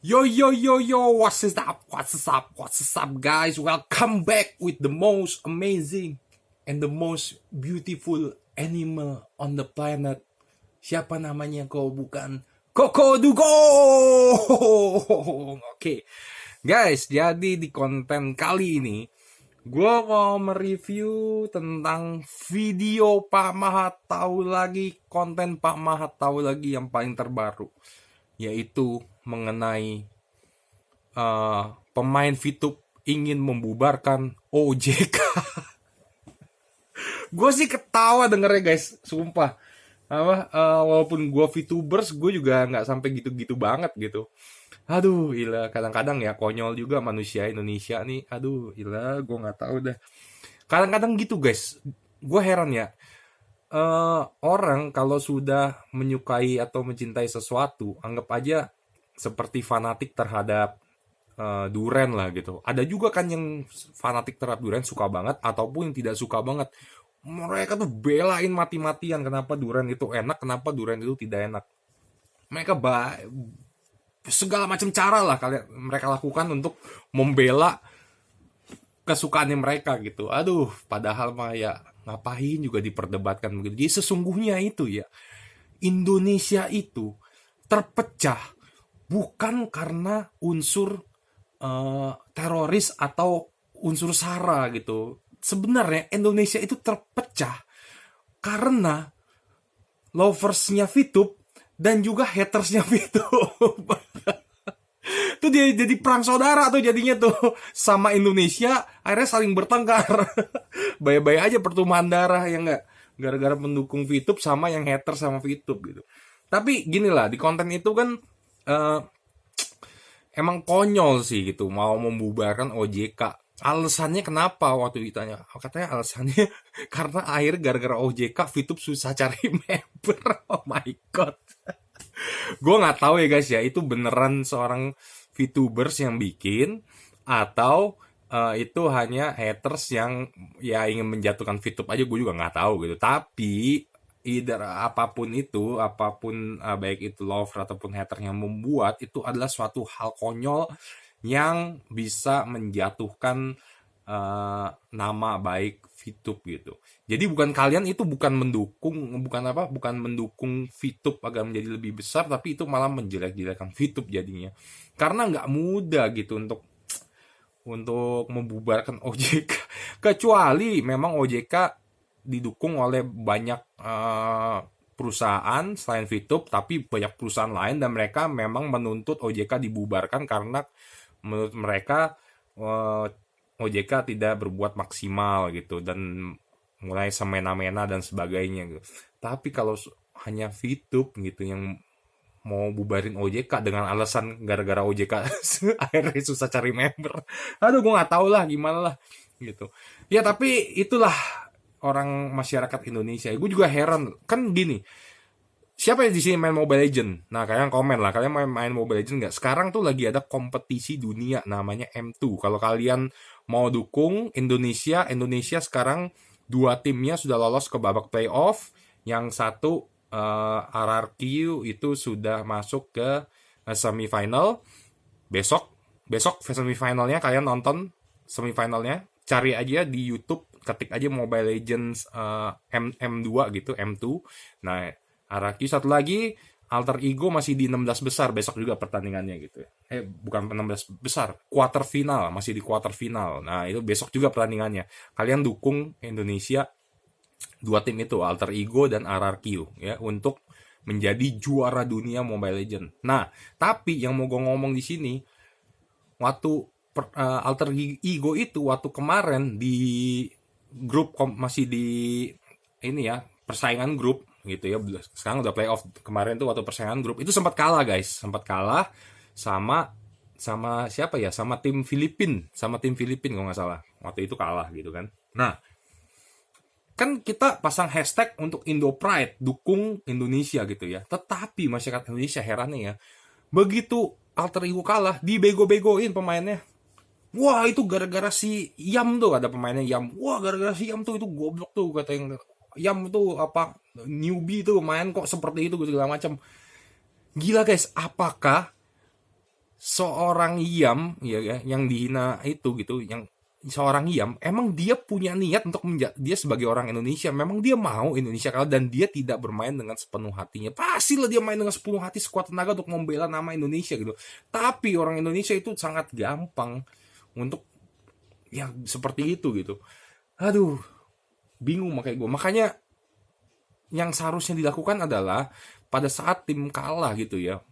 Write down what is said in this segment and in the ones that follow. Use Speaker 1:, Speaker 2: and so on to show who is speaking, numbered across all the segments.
Speaker 1: Yo yo yo yo, what's up? Guys? Welcome back with the most amazing and the most beautiful animal on the planet. Siapa namanya kau bukan Koko Dugo? Oke, guys, jadi di konten kali ini gue mau mereview tentang video Pak Mahat tahu lagi, konten Pak Mahat tahu lagi yang paling terbaru, yaitu mengenai pemain VTube ingin membubarkan OJK. Gue sih ketawa dengernya guys, sumpah. Walaupun gue VTubers, gue juga nggak sampai gitu-gitu banget gitu. Aduh, gila, kadang-kadang ya konyol juga manusia Indonesia nih. Aduh, gila, gue nggak tahu deh. Kadang-kadang gitu guys, gue heran ya. Orang kalau sudah menyukai atau mencintai sesuatu, anggap aja seperti fanatik terhadap Duren lah gitu. Ada juga kan yang fanatik terhadap Duren, suka banget, ataupun yang tidak suka banget. Mereka tuh belain mati-matian kenapa Duren itu enak, kenapa Duren itu tidak enak. Mereka segala macam cara lah mereka lakukan untuk membela kesukaannya mereka gitu. Aduh, padahal mah ya ngapain juga diperdebatkan begitu. Jadi sesungguhnya itu ya, Indonesia itu terpecah bukan karena unsur teroris atau unsur SARA gitu. Sebenarnya Indonesia itu terpecah karena loversnya VTube dan juga hatersnya VTube. Tuh dia jadi perang saudara tuh jadinya tuh, sama Indonesia akhirnya saling bertengkar. Baik-baik aja pertumpahan darah ya enggak, gara-gara mendukung VTube sama yang hater sama VTube gitu. Tapi gini lah, di konten itu kan emang konyol sih gitu, mau membubarkan OJK. Alasannya kenapa waktu ditanya? Katanya alasannya karena akhir gara-gara OJK VTube susah cari member. Oh my god. Gue nggak tahu ya guys ya, itu beneran seorang VTubers yang bikin atau itu hanya haters yang ya ingin menjatuhkan VTube aja, gue juga nggak tahu gitu. Tapi either apapun itu, baik itu lover ataupun hater yang membuat, itu adalah suatu hal konyol yang bisa menjatuhkan nama baik VTube gitu. Jadi kalian itu bukan mendukung VTube agar menjadi lebih besar, tapi itu malah menjelek-jelekan VTube jadinya. Karena nggak mudah gitu untuk membubarkan OJK. Kecuali memang OJK didukung oleh banyak perusahaan selain VTube, tapi banyak perusahaan lain dan mereka memang menuntut OJK dibubarkan karena menurut mereka OJK tidak berbuat maksimal gitu dan mulai semena-mena dan sebagainya gitu. Tapi kalau hanya VTube gitu yang mau bubarin OJK dengan alasan gara-gara OJK akhirnya susah cari member, aduh gue nggak tahu lah gimana lah gitu ya. Tapi itulah orang masyarakat Indonesia. Gue juga heran kan gini, siapa yang di sini main Mobile Legend? Nah, kalian komen lah, kalian main Mobile Legend nggak? Sekarang tuh lagi ada kompetisi dunia namanya M2. Kalau kalian mau dukung Indonesia sekarang 2 timnya sudah lolos ke babak playoff. Yang satu RRQ itu sudah masuk ke semifinal. Besok semifinalnya, kalian nonton semifinalnya. Cari aja di YouTube, ketik aja Mobile Legends M2 gitu, M2. Nah, RRQ satu lagi, Alter Ego masih di 16 besar besok juga pertandingannya gitu. Bukan 16 besar, quarter final, masih di quarter final. Nah, itu besok juga pertandingannya. Kalian dukung Indonesia 2 tim itu, Alter Ego dan RRQ ya, untuk menjadi juara dunia Mobile Legends. Nah, tapi yang mau gue ngomong di sini, waktu Alter Ego itu waktu kemarin di grup masih di ini ya, persaingan grup gitu ya, sekarang udah playoff. Kemarin tuh waktu persaingan grup itu sempat kalah guys, sama siapa ya, sama tim Filipina kalau nggak salah, waktu itu kalah gitu kan. Nah, kan kita pasang hashtag untuk Indo Pride, dukung Indonesia gitu ya. Tetapi masyarakat Indonesia herannya ya, begitu Alter Ego kalah, dibego-begoin pemainnya. Wah, itu gara-gara si Yam tuh, ada pemainnya Yam. Wah, gara-gara si Yam tuh, itu goblok tuh katanya. Yam tuh newbie tuh main kok seperti itu segala macam. Gila guys, apakah seorang Yam ya yang dihina itu gitu, yang seorang Yam emang dia punya niat untuk dia sebagai orang Indonesia, memang dia mau Indonesia kalah dan dia tidak bermain dengan sepenuh hatinya. Pastilah dia main dengan sepenuh hati, sekuat tenaga untuk membela nama Indonesia gitu. Tapi orang Indonesia itu sangat gampang untuk ya seperti itu gitu. Aduh, bingung makanya gue. Makanya yang seharusnya dilakukan adalah pada saat tim kalah gitu ya,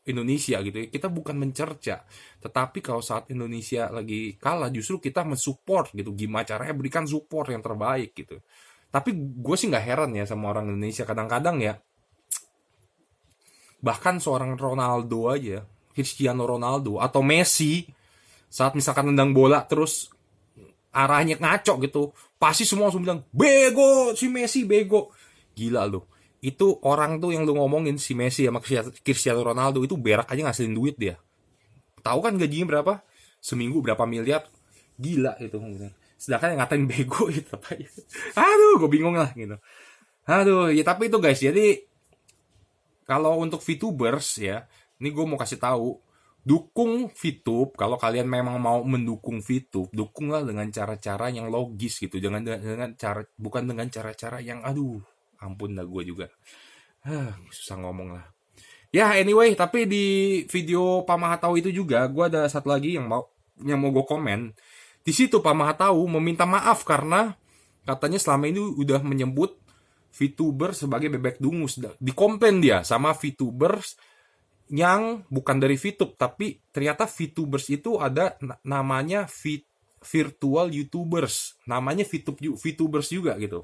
Speaker 1: Indonesia gitu ya, kita bukan mencerca, tetapi kalau saat Indonesia lagi kalah justru kita mensupport gitu, gimana caranya berikan support yang terbaik gitu. Tapi gue sih nggak heran ya sama orang Indonesia, kadang-kadang ya bahkan seorang Ronaldo aja, Cristiano Ronaldo atau Messi, saat misalkan nendang bola terus arahnya ngaco gitu, pasti semua langsung bilang bego, si Messi bego. Gila lu, itu orang tuh yang lu ngomongin si Messi sama Cristiano Ronaldo itu berak aja ngasilin duit dia. Tahu kan gajinya berapa? Seminggu berapa miliar? Gila itu. Sedangkan yang ngatain bego itu apa ya? Aduh, gue bingung lah gitu. Aduh, ya tapi itu guys, jadi kalau untuk VTubers ya, ini gue mau kasih tahu, dukung VTube. Kalau kalian memang mau mendukung VTube, dukunglah dengan cara-cara yang logis gitu, jangan dengan cara, bukan dengan cara-cara yang aduh, ampun dah gue juga. Susah ngomong lah. Ya anyway, tapi di video Pak Mahatau itu juga gue ada satu lagi yang mau gue komen. Di situ Pak Mahatau meminta maaf karena katanya selama ini udah menyebut VTuber sebagai bebek dungus. Dikomplain dia sama VTubers yang bukan dari VTube, tapi ternyata VTubers itu ada namanya virtual YouTubers. Namanya VTubers juga gitu,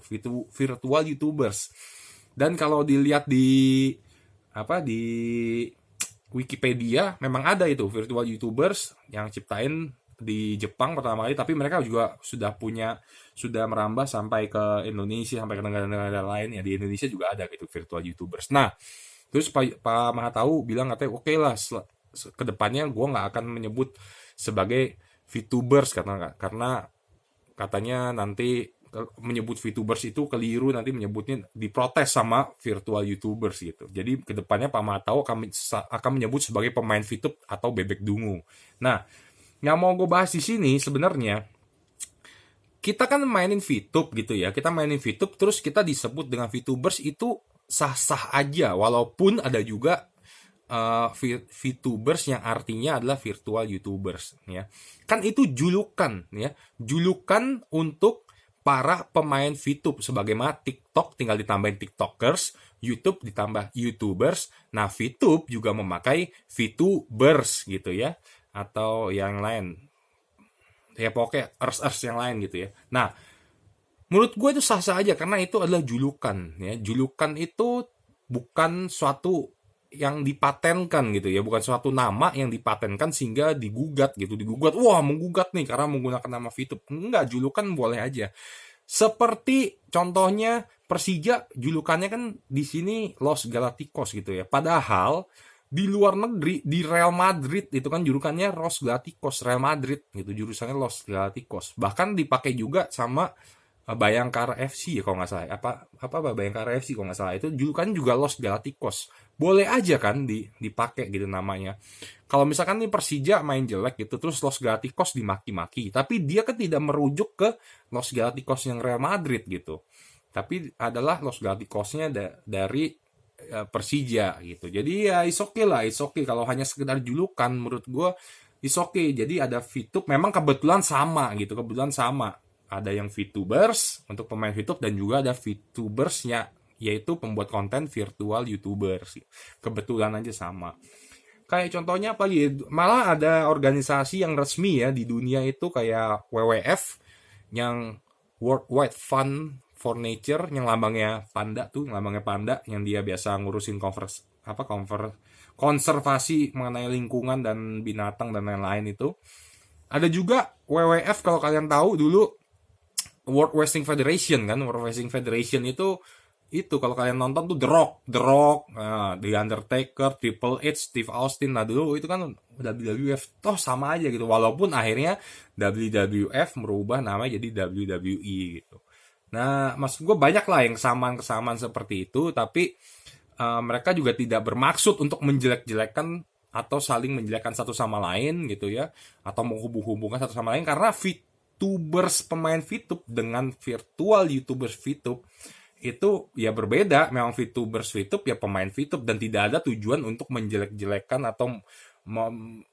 Speaker 1: virtual YouTubers. Dan kalau dilihat di Wikipedia memang ada itu virtual YouTubers yang ciptain di Jepang pertama kali, tapi mereka juga sudah merambah sampai ke Indonesia, sampai ke negara-negara lain ya. Di Indonesia juga ada gitu virtual YouTubers. Nah, terus Pak Mahatau bilang katanya oke lah, kedepannya gue nggak akan menyebut sebagai VTubers karena katanya nanti menyebut VTubers itu keliru, nanti menyebutnya diprotes sama virtual YouTubers gitu. Jadi kedepannya Pak Mahatau akan menyebut sebagai pemain VTube atau bebek dungu. Nah, yang mau gue bahas di sini sebenarnya, kita kan mainin VTube gitu ya, kita mainin VTube terus kita disebut dengan VTubers itu sah-sah aja, walaupun ada juga VTubers yang artinya adalah virtual YouTubers ya. Kan itu julukan ya, julukan untuk para pemain VTube. Sebagaimana TikTok tinggal ditambahin TikTokers, YouTube ditambah YouTubers. Nah, VTube juga memakai VTubers gitu ya, atau yang lain. Ya pokoknya ers yang lain gitu ya. Nah, menurut gue itu sah-sah aja karena itu adalah julukan ya. Julukan itu bukan suatu yang dipatenkan gitu ya, bukan suatu nama yang dipatenkan sehingga digugat gitu, wah menggugat nih karena menggunakan nama VTube. Enggak, julukan boleh aja. Seperti contohnya Persija, julukannya kan di sini Los Galacticos gitu ya. Padahal di luar negeri, di Real Madrid itu kan julukannya Los Galacticos, Real Madrid gitu, jurusannya Los Galacticos. Bahkan dipakai juga sama Bayangkara FC ya kalau nggak salah, apa Bayangkara FC kalau nggak salah, itu julukannya juga Los Galacticos. Boleh aja kan dipakai gitu namanya. Kalau misalkan nih Persija main jelek gitu terus Los Galacticos dimaki-maki, tapi dia kan tidak merujuk ke Los Galacticos yang Real Madrid gitu, tapi adalah Los Galacticosnya dari Persija gitu. Jadi ya is okay lah, is okay kalau hanya sekedar julukan, menurut gue is okay. Jadi ada VTube, memang kebetulan sama gitu, ada yang VTubers untuk pemain VTube dan juga ada VTubersnya yaitu pembuat konten virtual YouTubers. Kebetulan aja sama. Kayak contohnya apa gitu, malah ada organisasi yang resmi ya di dunia itu kayak WWF yang World Wide Fund for Nature, yang lambangnya panda, yang dia biasa ngurusin konservasi mengenai lingkungan dan binatang dan lain-lain itu. Ada juga WWF, kalau kalian tahu dulu World Wrestling Federation kan. World Wrestling Federation itu kalau kalian nonton tuh The Rock, The Undertaker, Triple H, Steve Austin. Nah dulu itu kan WWF, toh sama aja gitu. Walaupun akhirnya WWF merubah nama jadi WWE gitu. Nah maksud gue banyak lah yang kesamaan seperti itu. Tapi mereka juga tidak bermaksud untuk menjelek-jelekan atau saling menjelekkan satu sama lain gitu ya, atau menghubung-hubungkan satu sama lain, karena VTubers pemain VTube dengan virtual YouTubers VTube itu ya berbeda. Memang VTubers VTube ya pemain VTube, dan tidak ada tujuan untuk menjelek-jelekan atau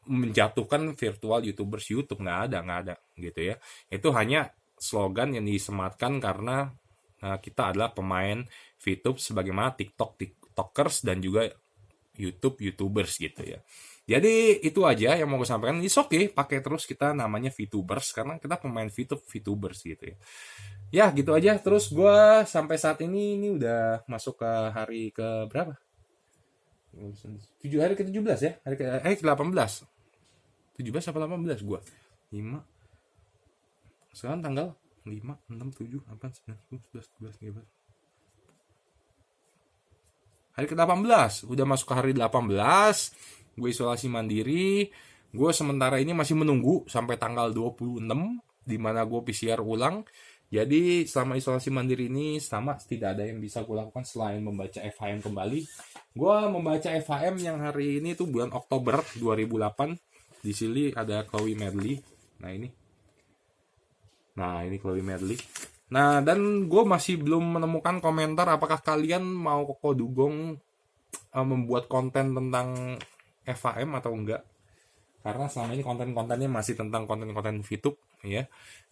Speaker 1: menjatuhkan virtual YouTubers YouTube, nggak ada gitu ya. Itu hanya slogan yang disematkan karena kita adalah pemain VTube sebagaimana TikTokers dan juga YouTubers gitu ya. Jadi itu aja yang mau gue sampaikan. It's okay, pakai terus kita namanya VTubers karena kita pemain VTubers gitu ya. Ya gitu aja. Terus gue sampai saat ini udah masuk ke hari ke berapa? hari ke-17 ya? Hari ke-18. 17 apa 18 gue? 5. Sekarang tanggal 5, 6, 7, 8, 9, 10, 11, 12, 13. Hari ke-18. Udah masuk ke hari 18. Gue isolasi mandiri. Gue sementara ini masih menunggu sampai tanggal 26, di mana gue PCR ulang. Jadi selama isolasi mandiri ini sama, tidak ada yang bisa gue lakukan selain membaca FHM kembali. Gue membaca FHM yang hari ini tuh bulan Oktober 2008. Di sini ada Chloe Medley. Nah ini Chloe Medley. Nah, dan gue masih belum menemukan komentar apakah kalian mau Koko Dugong membuat konten tentang FHM atau enggak. Karena selama ini konten-kontennya masih tentang konten-konten VTube ya.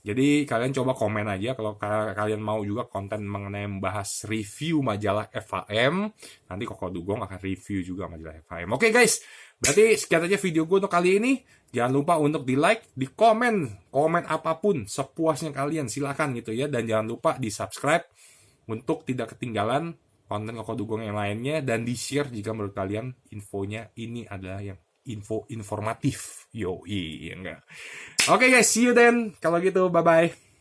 Speaker 1: Jadi kalian coba komen aja kalau kalian mau juga konten mengenai membahas review majalah FHM. Nanti Koko Dugong akan review juga majalah FHM. Oke guys, berarti sekian aja video gue untuk kali ini. Jangan lupa untuk di like, di komen apapun sepuasnya kalian, silakan gitu ya. Dan jangan lupa di subscribe untuk tidak ketinggalan konten Koko Dugong yang lainnya, dan di share jika menurut kalian infonya ini adalah yang info informatif. Yoi, ya enggak. Oke guys, see you then. Kalau gitu, bye-bye.